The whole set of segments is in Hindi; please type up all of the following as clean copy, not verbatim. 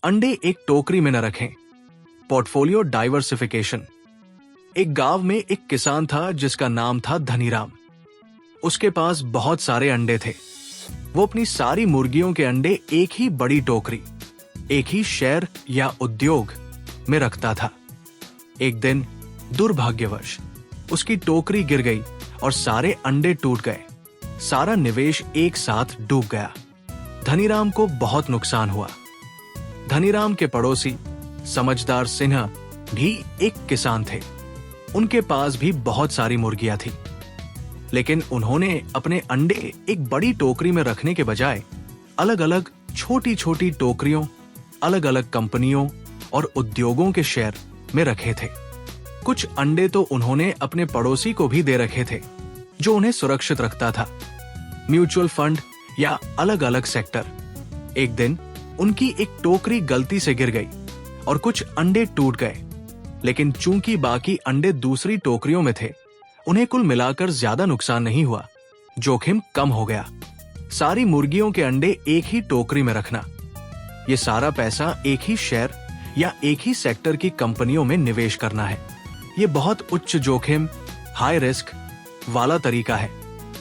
अंडे एक टोकरी में न रखें। Portfolio diversification. एक गांव में एक किसान था जिसका नाम था धनीराम। उसके पास बहुत सारे अंडे थे। वो अपनी सारी मुर्गियों के अंडे एक ही बड़ी टोकरी, एक ही शहर या उद्योग में रखता था। एक दिन दुर्भाग्यवश उसकी टोकरी गिर गई और सारे अंडे टूट गए। सारा निवेश एक साथ डूब गया। धनीराम को बहुत नुकसान हुआ। धनीराम के पड़ोसी समझदार सिन्हा भी एक किसान थे। उनके पास भी बहुत सारी मुर्गियां थी, लेकिन उन्होंने अपने अंडे एक बड़ी टोकरी में रखने के बजाय अलग अलग छोटी छोटी टोकरियों, अलग अलग कंपनियों और उद्योगों के शेयर में रखे थे। कुछ अंडे तो उन्होंने अपने पड़ोसी को भी दे रखे थे, जो उन्हें सुरक्षित रखता था। म्यूचुअल फंड या अलग अलग सेक्टर। एक दिन उनकी एक टोकरी गलती से गिर गई और कुछ अंडे टूट गए, लेकिन चूंकि बाकी अंडे दूसरी टोकरियों में थे, उन्हें कुल मिलाकर ज्यादा नुकसान नहीं हुआ। जोखिम कम हो गया। सारी मुर्गियों के अंडे एक ही टोकरी में रखना, ये सारा पैसा एक ही शेयर या एक ही सेक्टर की कंपनियों में निवेश करना है। ये बहुत उच्च जोखिम, हाई रिस्क वाला तरीका है।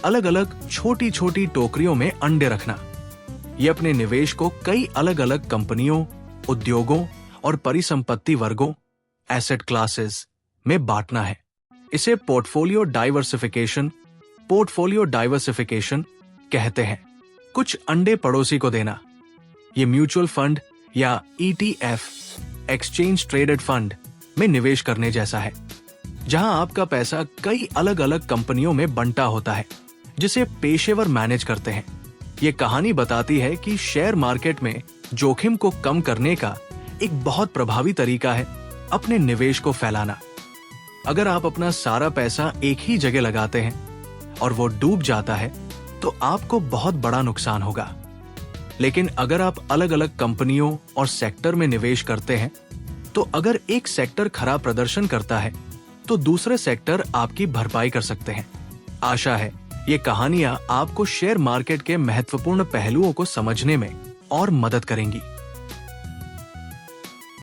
अलग अलग छोटी छोटी टोकरियों में अंडे रखना। ये अपने निवेश को कई अलग अलग कंपनियों, उद्योगों और परिसंपत्ति वर्गों, एसेट क्लासेस में बांटना है। इसे पोर्टफोलियो डाइवर्सिफिकेशन कहते हैं। कुछ अंडे पड़ोसी को देना। ये म्यूचुअल फंड या ETF, एक्सचेंज ट्रेडेड फंड में निवेश करने जैसा है, जहां आपका पैसा कई अलग अलग कंपनियों में बंटा होता है, जिसे पेशेवर मैनेज करते हैं। ये कहानी बताती है कि शेयर मार्केट में जोखिम को कम करने का एक बहुत प्रभावी तरीका है अपने निवेश को फैलाना। अगर आप अपना सारा पैसा एक ही जगह लगाते हैं और वो डूब जाता है, तो आपको बहुत बड़ा नुकसान होगा। लेकिन अगर आप अलग अलग कंपनियों और सेक्टर में निवेश करते हैं, तो अगर एक सेक्टर खराब प्रदर्शन करता है, तो दूसरे सेक्टर आपकी भरपाई कर सकते हैं। आशा है ये कहानियां आपको शेयर मार्केट के महत्वपूर्ण पहलुओं को समझने में और मदद करेंगी।